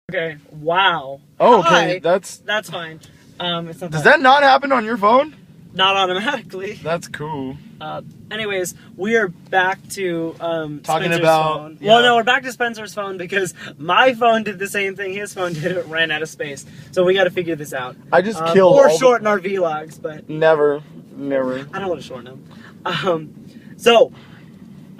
Okay. Wow. Oh, okay. Hi. That's fine. It's not Does that not happen on your phone? Not automatically. That's cool. Anyways, we are back to talking Spencer's about. phone. Yeah. Well, no, we're back to Spencer's phone because my phone did the same thing. His phone did it, ran out of space. So we got to figure this out. I just killed. Or shorten our vlogs, but never. I don't want to shorten them. So.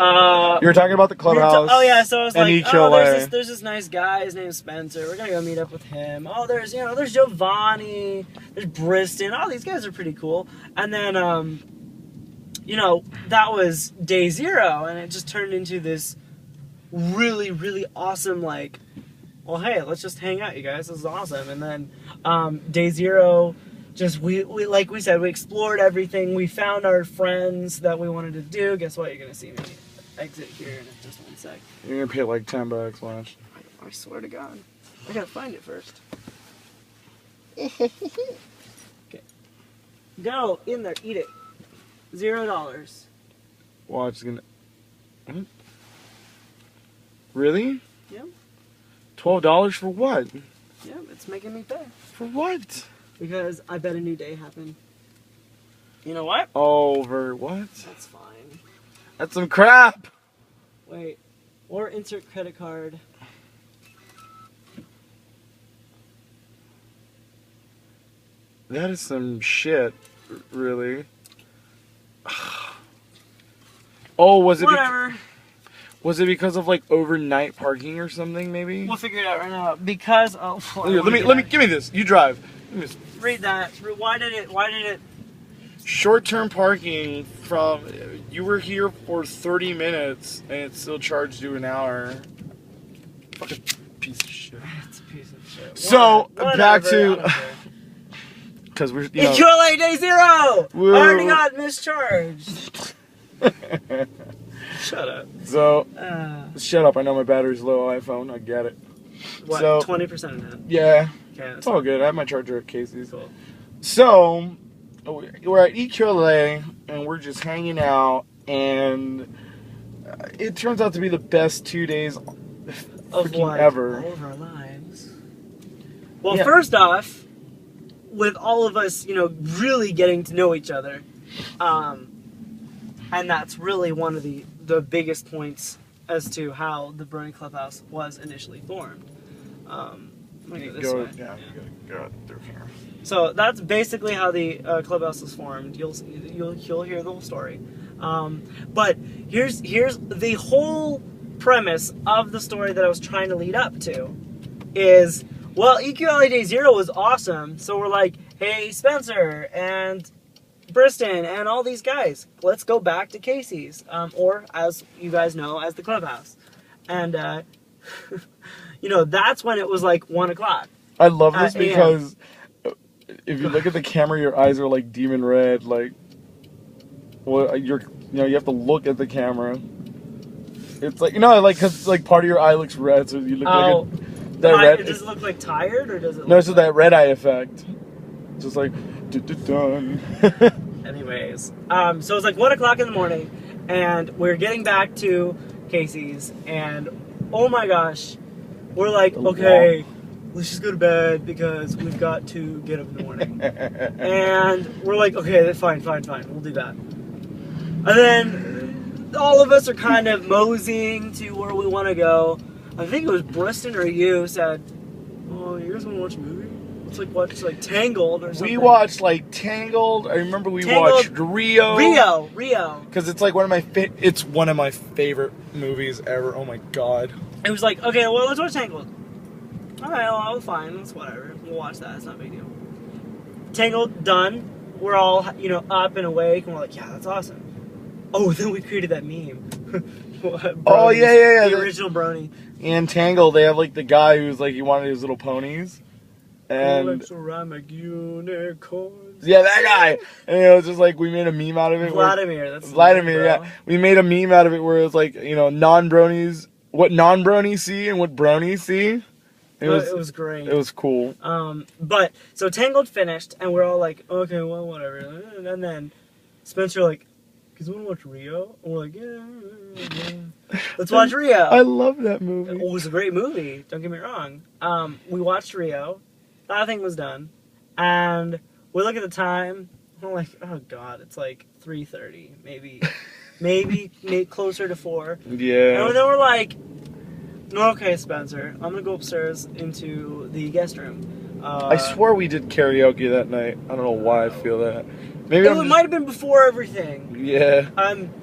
You were talking about the clubhouse. Oh yeah, so I was like, oh, there's this nice guy. His name's Spencer. We're gonna go meet up with him. Oh, there's Giovanni. There's Briston. Oh, these guys are pretty cool. And then that was day 0, and it just turned into this really, really awesome, like, well, hey, let's just hang out, you guys. This is awesome. And then day 0, just we like we said, we explored everything. We found our friends that we wanted to do. Guess what? You're gonna see me exit here in just 1 sec. You're gonna pay like $10, watch. I swear to God. I gotta find it first. Okay. Go in there, eat it. $0. Watch, it's gonna. What? Really? Yeah. $12 for what? Yeah, it's making me pay. For what? Because I bet a new day happened. You know what? Over what? That's fine. That's some crap. Wait. Or insert credit card. That is some shit, really. Oh, was it? Whatever. Was it because of like overnight parking or something? Maybe. We'll figure it out right now. Because Here, let me give me this. You drive. Read that. Why did it? Short-term parking from you were here for 30 minutes and it still charged you an hour. Fucking piece of shit. It's a piece of shit. So Whatever, back to because we're EQLA day 0. Woo. I already got mischarged. Shut up. So shut up. I know my battery's low. iPhone. I get it. What? So 20% in. Yeah. Okay, it's all good. I have my charger at Casey's. Cool. So we're at EQLA and we're just hanging out, and it turns out to be the best 2 days of like ever all of our lives. Well, yeah. First off, with all of us, really getting to know each other, and that's really one of the biggest points as to how the Brony Clubhouse was initially formed. I'm gonna go this way. Yeah, you gotta go through here. So that's basically how the clubhouse was formed. You'll hear the whole story. But here's the whole premise of the story that I was trying to lead up to is, well, EQLA Day 0 was awesome. So we're like, hey, Spencer and Briston and all these guys, let's go back to Casey's, or as you guys know, as the clubhouse. And that's when it was like 1 o'clock. I love this because if you look at the camera, your eyes are like demon red. Like, well, you have to look at the camera. It's like because like part of your eye looks red, so you look like that red. Does it look like tired, or does it? No, it's just that red eye effect. Just like dun. Anyways, so it's like 1 o'clock in the morning, and we're getting back to Casey's, and oh my gosh, we're like, okay, let's just go to bed because we've got to get up in the morning. And we're like, okay, fine, we'll do that. And then all of us are kind of moseying to where we want to go. I think it was Briston or you said, oh, you guys want to watch a movie? Let's like watch like Tangled or something. We watched like Tangled. I remember we watched Rio. Because it's like one of my favorite movies ever. Oh my god. It was like, okay, well, let's watch Tangled. Alright, well, fine, that's whatever. We'll watch that, it's not a big deal. Tangled, done. We're all, up and awake, and we're like, yeah, that's awesome. Oh, then we created that meme. Oh, yeah. The original Brony. And Tangled, they have like the guy who's like, he wanted his little ponies. And ceramic unicorns. Yeah, that guy. And it was just like, we made a meme out of it. Vladimir, yeah. We made a meme out of it where it's like, non-bronies, what non-bronies see and what bronies see. It was great. It was cool. But so Tangled finished, and we're all like, okay, well, whatever. And then Spencer like, "Cause you want to watch Rio?" And we're like, "Yeah. Let's watch Rio." I love that movie. It was a great movie. Don't get me wrong. We watched Rio. That thing was done, and we look at the time. We're like, "Oh God, it's like 3:30, maybe closer to 4." Yeah. And then we're like, "Okay, Spencer, I'm gonna go upstairs into the guest room." I swore we did karaoke that night. I don't know why I feel that. Maybe it might have been before everything. Yeah.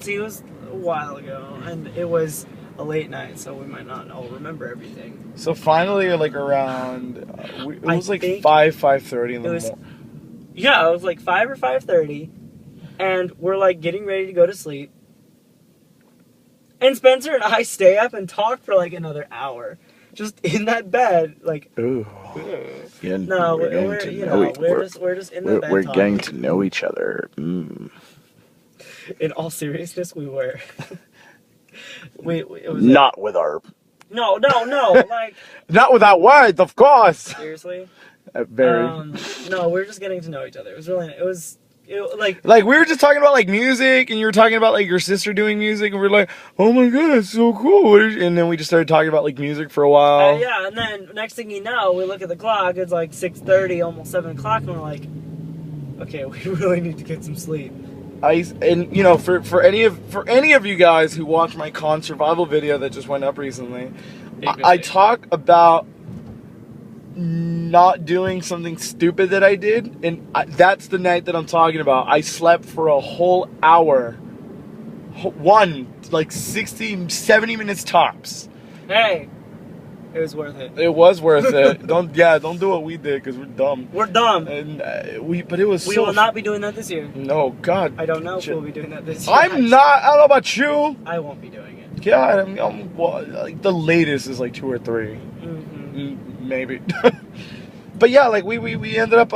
See, it was a while ago, and it was a late night, so we might not all remember everything. So finally, like around, it was like 5:30 in the morning. Yeah, it was like 5 or 5:30, and we're like getting ready to go to sleep. And Spencer and I stay up and talk for like another hour, just in that bed, like. Ooh. Yeah, no, we're just in the bed. We're getting to know each other. In all seriousness, we were. It was not with our. No, like. Not without words, of course. Seriously. Very. No, we're just getting to know each other. It was really. Like we were just talking about like music, and you were talking about like your sister doing music, and we were like, oh my god, that's so cool. And then we just started talking about like music for a while. Yeah, and then next thing you know, we look at the clock. It's like 6:30, almost 7 o'clock, and we're like, okay, we really need to get some sleep. And you know, for any of you guys who watched my con survival video that just went up recently, I talk about not doing something stupid that I did, and that's the night that I'm talking about. I slept for a whole hour. Like 60, 70 minutes tops. Hey, it was worth it. It was worth it. Don't do what we did, because we're dumb. We're dumb. And but it was. We will not be doing that this year. No, God. I don't know if we'll be doing that this year. I'm not. I don't know about you. I won't be doing it. Yeah, well, like the latest is like 2 or 3. Maybe. But yeah, like we ended up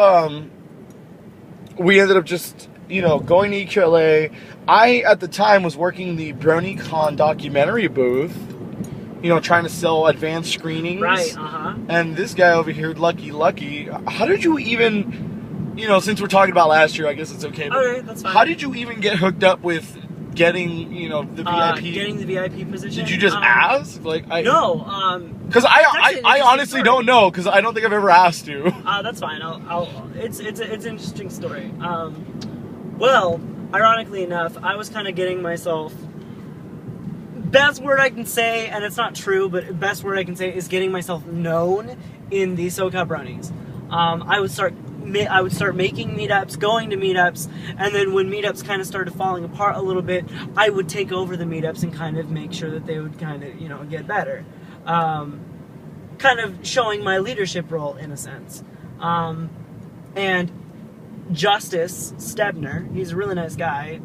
just, you know, going to EQLA. I at the time was working the BronyCon documentary booth, you know, trying to sell advanced screenings. Right, And this guy over here, Lucky, how did you even, you know, since we're talking about last year, I guess it's okay. But alright, that's fine. How did you even get hooked up with getting, you know, the VIP? Getting the VIP position. Did you just ask? Like No. Because I honestly don't know, because I don't think I've ever asked you. That's fine. It's an interesting story. Well, ironically enough, I was kind of getting myself. Best word I can say, and it's not true, but best word I can say is getting myself known in the SoCal Bronies. I would start making meetups, going to meetups, and then when meetups kind of started falling apart a little bit, I would take over the meetups and kind of make sure that they would kind of, you know, get better. Kind of showing my leadership role in a sense. And Justice Stebner, he's a really nice guy.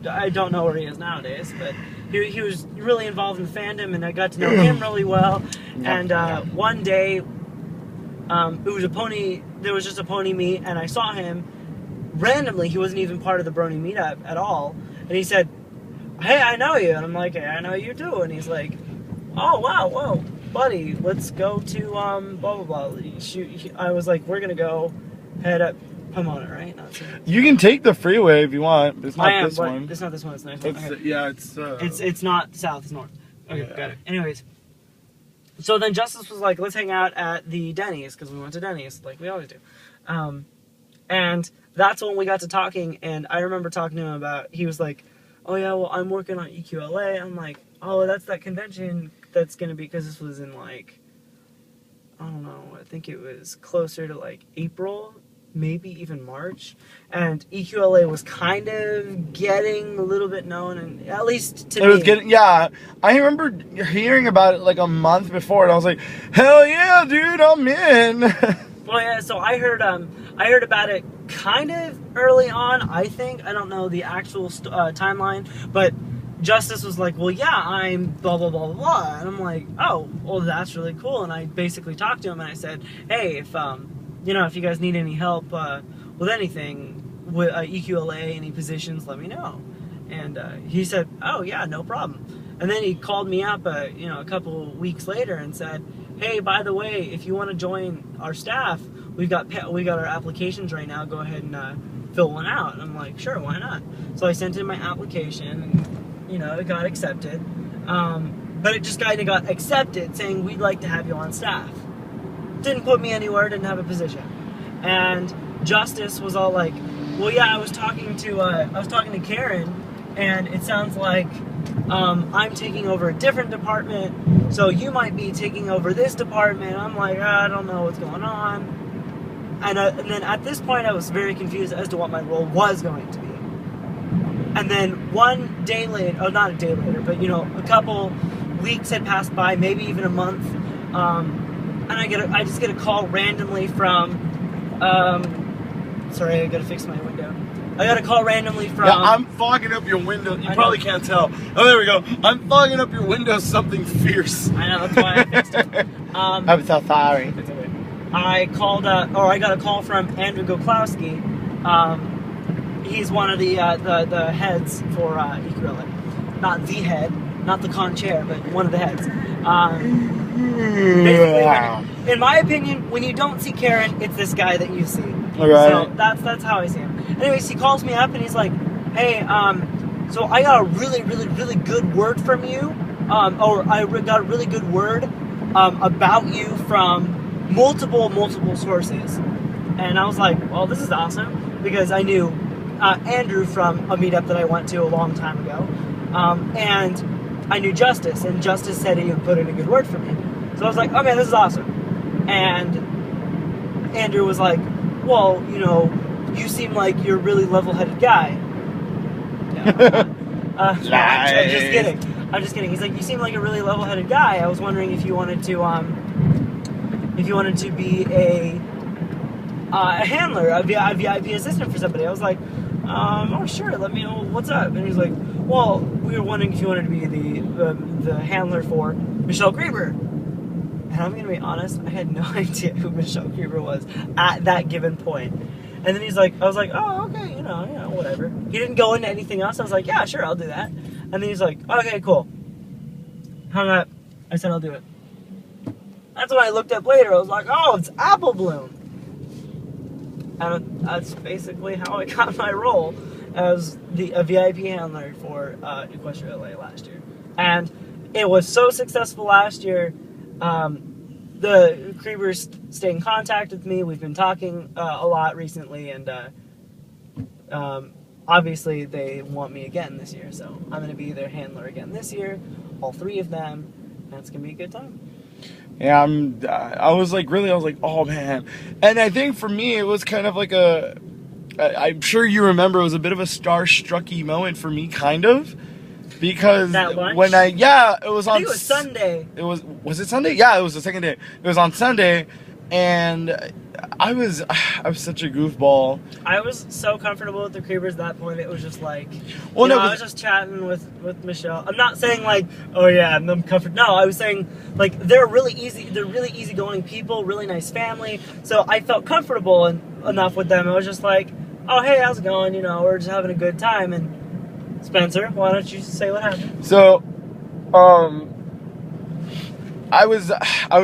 I don't know where he is nowadays, but he was really involved in the fandom, and I got to know him really well. And one day, it was there was just a pony meet, and I saw him randomly. He wasn't even part of the Brony meetup at all, and he said, "Hey, I know you," and I'm like, "Hey, I know you too," and he's like, "Oh wow, whoa, buddy, let's go to blah blah blah." I was like, "We're gonna go head up Pomona, right?" No, you can take the freeway if you want, but it's not this one. It's not this one. It's the next one. Okay. Yeah, it's not south. It's north. Okay, got it. Anyways, so then Justice was like, "Let's hang out at the Denny's," because we went to Denny's like we always do. And that's when we got to talking, and I remember talking to him about. He was like, "Oh yeah, well I'm working on EQLA." I'm like, "Oh, that's that convention that's gonna be," because this was in like, I don't know. I think it was closer to like April. Maybe even March, and EQLA was kind of getting a little bit known, and at least to me. It was getting, yeah. I remember hearing about it like a month before, and I was like, "Hell yeah, dude, I'm in." Well, yeah. So I heard about it kind of early on. I think I don't know the actual timeline, but Justice was like, "Well, yeah, I'm blah blah blah blah," and I'm like, "Oh, well, that's really cool." And I basically talked to him, and I said, "Hey, if you know, if you guys need any help with anything, with EQLA, any positions, let me know." And he said, "Oh yeah, no problem." And then he called me up, you know, a couple weeks later and said, "Hey, by the way, if you want to join our staff, we got our applications right now. Go ahead and fill one out. And I'm like, sure, why not? So I sent in my application, and, you know, it got accepted. But it just kind of got accepted, saying, we'd like to have you on staff. Didn't put me anywhere, didn't have a position. And Justice was all like, well, yeah, I was talking to Karen, and it sounds like I'm taking over a different department, so you might be taking over this department. I'm like, I don't know what's going on. And then at this point, I was very confused as to what my role was going to be. And then one day later, oh, not a day later, but, you know, a couple weeks had passed by, maybe even a month, and I just get a call randomly from, sorry, I gotta fix my window. I got a call randomly from... Yeah, I'm fogging up your window. You probably can't tell. Oh, there we go. I'm fogging up your window something fierce. I know, that's why I fixed it. I'm so sorry. It's okay. I got a call from Andrew Goklowski. He's one of the heads for Equestria. Not the head, not the con-chair, but one of the heads. Basically, in my opinion, when you don't see Karen, it's this guy that you see. Okay. So that's how I see him. Anyways, he calls me up and he's like, hey, so I got a really, really, really good word from you. Or I got a really good word about you from multiple sources. And I was like, well, this is awesome, because I knew Andrew from a meetup that I went to a long time ago. And I knew Justice, and Justice said he would put in a good word for me. So I was like, okay, this is awesome. And Andrew was like, well, you know, you seem like you're a really level-headed guy. I'm just kidding. He's like, you seem like a really level-headed guy. I was wondering if you wanted to be a handler, a VIP assistant for somebody. I was like, oh sure, let me know what's up. And he's like, well, we were wondering if you wanted to be the handler for Michelle Grieber. And I'm gonna be honest, I had no idea who Michelle Grieber was at that given point. And then I was like, oh, okay, you know, whatever. He didn't go into anything else. I was like, yeah, sure, I'll do that. And then he's like, okay, cool. Hung up. I said, I'll do it. That's when I looked up later. I was like, oh, it's Apple Bloom. And that's basically how I got my role as a VIP handler for Equestria LA last year. And it was so successful last year. The Creepers stay in contact with me. We've been talking a lot recently, and obviously they want me again this year. So I'm going to be their handler again this year, all three of them, and it's going to be a good time. Yeah, I was like, oh man. And I think for me, it was kind of like I'm sure you remember, it was a bit of a starstrucky moment for me, kind of. Because when it was on... I think it was Sunday. Was it Sunday? Yeah, it was the second day. It was on Sunday, and I was such a goofball. I was so comfortable with the Creepers at that point. It was just like, well, I was just chatting with Michelle. I'm not saying like, oh yeah, I'm comfortable. No, I was saying like they're really easygoing people, really nice family. So I felt comfortable enough with them. I was just like, oh hey, how's it going? You know, we're just having a good time. And Spencer, why don't you say what happened? So, I was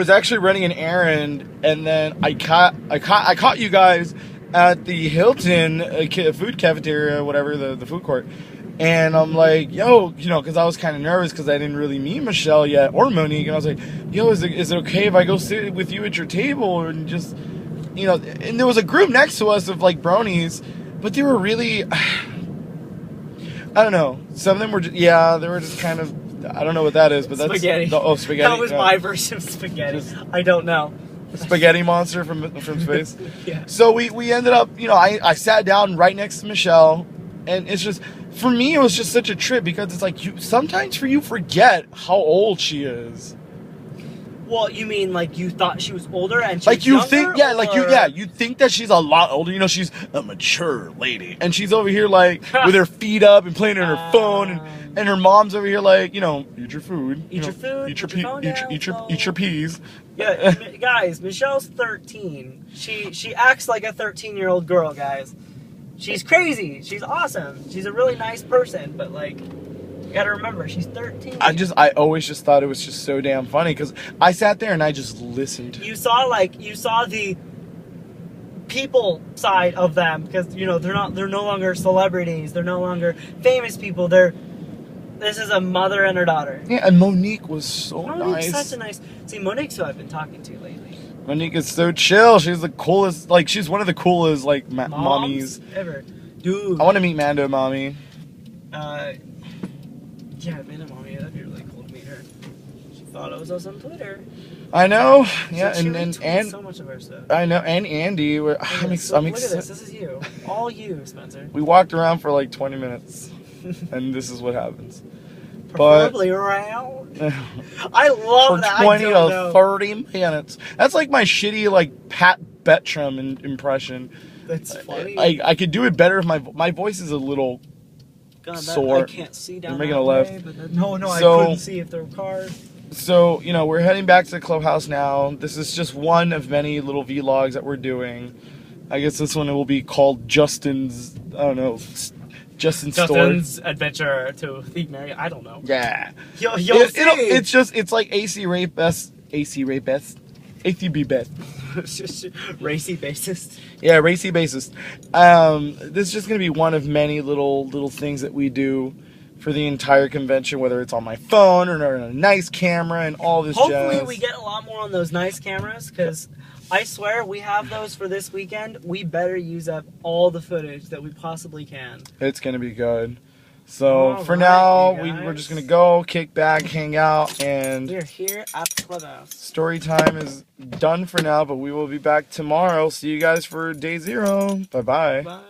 actually running an errand, and then I caught you guys at the Hilton food cafeteria, whatever, the food court, and I'm like, yo, you know, because I was kind of nervous because I didn't really meet Michelle yet or Monique, and I was like, yo, is it okay if I go sit with you at your table and just, you know, and there was a group next to us of like bronies, but they were really. I don't know. Some of them were, they were just kind of, I don't know what that is, but that's... Spaghetti. Spaghetti. That was my version of spaghetti. I don't know. Spaghetti monster from space. Yeah. So we ended up, you know, I sat down right next to Michelle, and it's just, for me, it was just such a trip, because it's like, sometimes you forget how old she is. Well, you mean like you thought she was older and she like was you younger, think, you think that she's a lot older. You know, she's a mature lady, and she's over here like with her feet up and playing on her phone, and her mom's over here like, you know, eat your food, eat your peas. Yeah, guys, Michelle's 13. She acts like a 13-year-old girl, guys. She's crazy. She's awesome. She's a really nice person, but like, you gotta remember, she's 13. I always just thought it was just so damn funny, because I sat there and I just listened. You saw the people side of them, because you know they're no longer celebrities, they're no longer famous people. This is a mother and her daughter. Yeah, and Monique was so Monique's nice. such a nice. See, Monique's who I've been talking to lately. Monique is so chill. She's the coolest. Like, she's one of the coolest like mommies ever. Dude, I want to meet Mando mommy. Yeah, Mando mommy. That'd be really cool to meet her. She follows us on Twitter. I know. Yeah, She and so much of our stuff. I know, and Andy. I'm Look at excited. this. This is you. All you, Spencer. We walked around for like 20 minutes, and this is what happens. Preferably around. I love for that. 20 to 30 minutes. That's like my shitty like Pat Bettram impression. That's funny. I could do it better if my voice is a little sore. I can't see down You're making that a left. way, but no, So- I couldn't see if there were cars. So, you know, we're heading back to the clubhouse now. This is just one of many little vlogs that we're doing. I guess this one will be called Justin's, I don't know, Justin's adventure to the Mary. I don't know. Yeah. You'll see. It's like AC Rape Best, ACB Best. Racy bassist. Yeah, racy bassist. This is just gonna be one of many little things that we do for the entire convention, whether it's on my phone or on a nice camera and all this Hopefully jazz. we get a lot more on those nice cameras, because I swear we have those for this weekend. We better use up all the footage that we possibly can. It's gonna be good. So All for right, now, you guys. we're just gonna go, kick back, hang out, and We're here at the clubhouse. story time is done for now, but we will be back tomorrow. See you guys for day 0. Bye-bye. Bye.